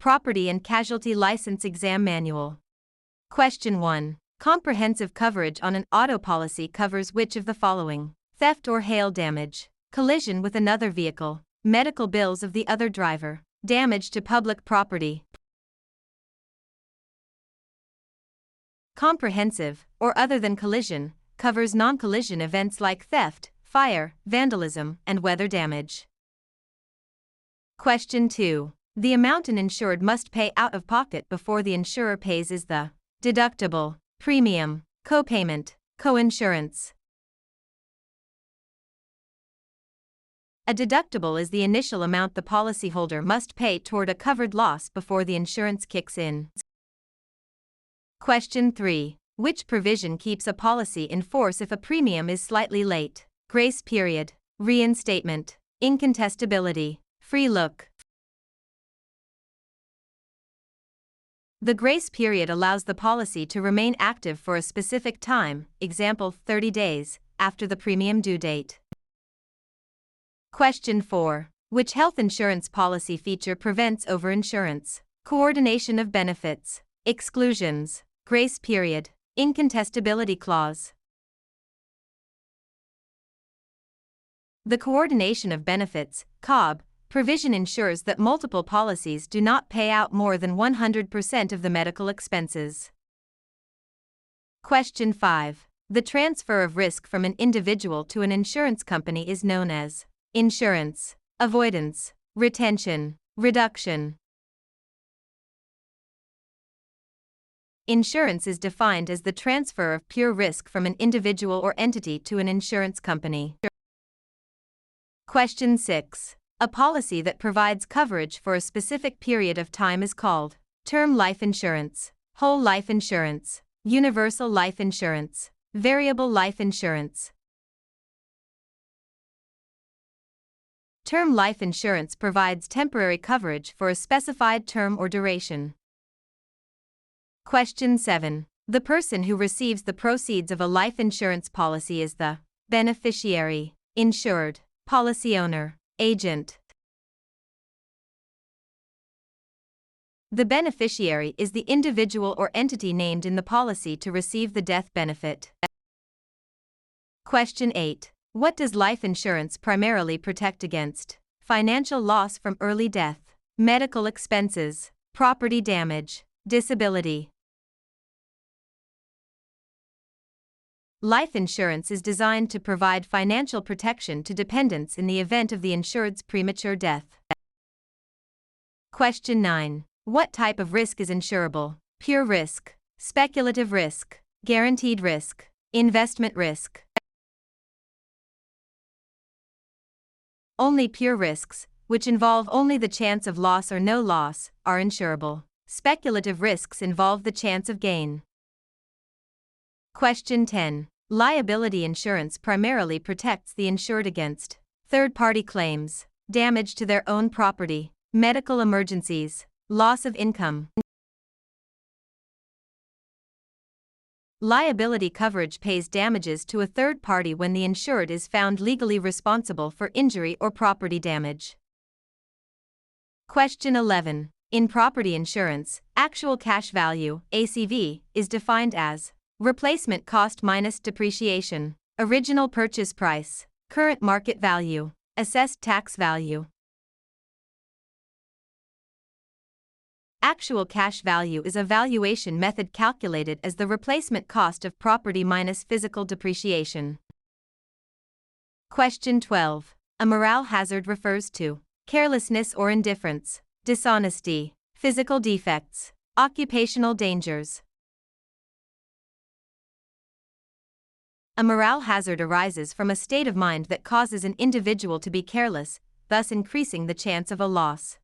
Property and Casualty License Exam Manual. Question 1. Comprehensive coverage on an auto policy covers which of the following? Theft or hail damage, collision with another vehicle, medical bills of the other driver, damage to public property. Comprehensive, or other than collision, covers non-collision events like theft, fire, vandalism, and weather damage. Question 2. The amount an insured must pay out of pocket before the insurer pays is the deductible, premium, copayment, coinsurance. A deductible is the initial amount the policyholder must pay toward a covered loss before the insurance kicks in. Question 3. Which provision keeps a policy in force if a premium is slightly late? Grace period, reinstatement, incontestability, free look. The grace period allows the policy to remain active for a specific time, example 30 days, after the premium due date. Question 4. Which health insurance policy feature prevents overinsurance? Coordination of benefits, exclusions, grace period, incontestability clause. The coordination of benefits, COB, provision ensures that multiple policies do not pay out more than 100% of the medical expenses. Question 5. The transfer of risk from an individual to an insurance company is known as insurance, avoidance, retention, reduction. Insurance is defined as the transfer of pure risk from an individual or entity to an insurance company. Question 6. A policy that provides coverage for a specific period of time is called term life insurance, whole life insurance, universal life insurance, variable life insurance. Term life insurance provides temporary coverage for a specified term or duration. Question 7. The person who receives the proceeds of a life insurance policy is the beneficiary, insured, policy owner, agent. The beneficiary is the individual or entity named in the policy to receive the death benefit. Question 8. What does life insurance primarily protect against? Financial loss from early death, medical expenses, property damage, disability. Life insurance is designed to provide financial protection to dependents in the event of the insured's premature death. Question 9. What type of risk is insurable? Pure risk, speculative risk, guaranteed risk, investment risk. Only pure risks, which involve only the chance of loss or no loss, are insurable. Speculative risks involve the chance of gain. Question 10. Liability insurance primarily protects the insured against third-party claims, damage to their own property, medical emergencies, loss of income. Liability coverage pays damages to a third party when the insured is found legally responsible for injury or property damage. Question 11. In property insurance, actual cash value, ACV, is defined as replacement cost minus depreciation, original purchase price, current market value, assessed tax value. Actual cash value is a valuation method calculated as the replacement cost of property minus physical depreciation. Question 12. A morale hazard refers to carelessness or indifference, dishonesty, physical defects, occupational dangers. A morale hazard arises from a state of mind that causes an individual to be careless, thus increasing the chance of a loss.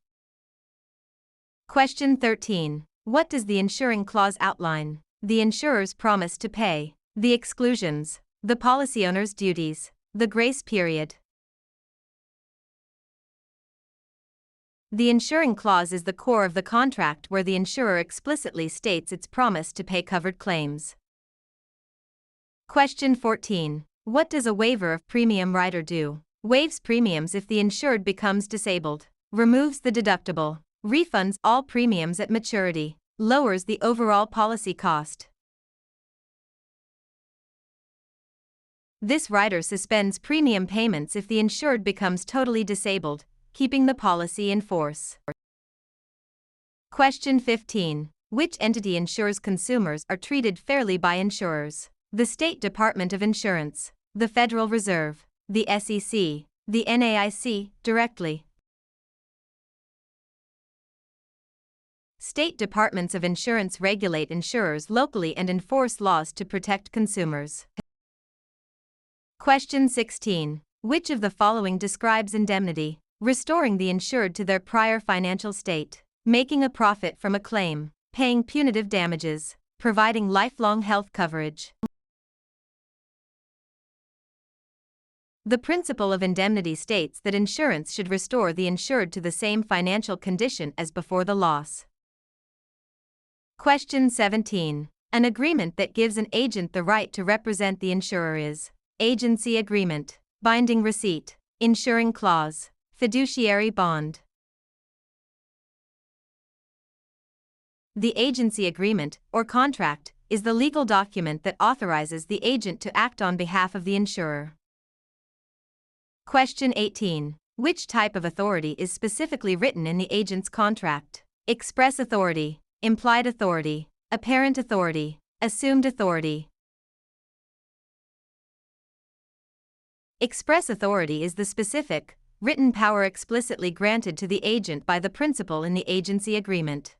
Question 13. What does the insuring clause outline? The insurer's promise to pay, the exclusions, the policy owner's duties, the grace period. The insuring clause is the core of the contract where the insurer explicitly states its promise to pay covered claims. Question 14. What does a waiver of premium rider do? Waives premiums if the insured becomes disabled, removes the deductible, refunds all premiums at maturity, lowers the overall policy cost. This rider suspends premium payments if the insured becomes totally disabled, keeping the policy in force. Question 15. Which entity ensures consumers are treated fairly by insurers? The State Department of Insurance, the Federal Reserve, the SEC, the NAIC, directly. State departments of insurance regulate insurers locally and enforce laws to protect consumers. Question 16. Which of the following describes indemnity? Restoring the insured to their prior financial state, making a profit from a claim, paying punitive damages, providing lifelong health coverage. The principle of indemnity states that insurance should restore the insured to the same financial condition as before the loss. Question 17. An agreement that gives an agent the right to represent the insurer is agency agreement, binding receipt, insuring clause, fiduciary bond. The agency agreement, or contract, is the legal document that authorizes the agent to act on behalf of the insurer. Question 18. Which type of authority is specifically written in the agent's contract? Express authority, implied authority, apparent authority, assumed authority. Express authority is the specific, written power explicitly granted to the agent by the principal in the agency agreement.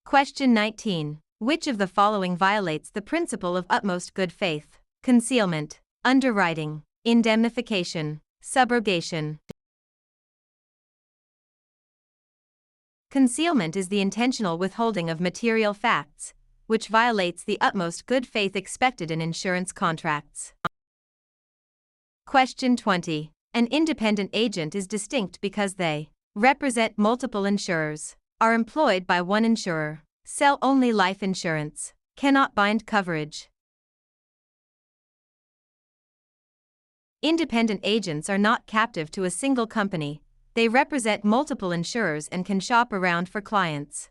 Question 19. Which of the following violates the principle of utmost good faith? Concealment, underwriting, indemnification, subrogation. Concealment is the intentional withholding of material facts, which violates the utmost good faith expected in insurance contracts. Question 20. An independent agent is distinct because they represent multiple insurers, are employed by one insurer, sell only life insurance, cannot bind coverage. Independent agents are not captive to a single company, they represent multiple insurers and can shop around for clients.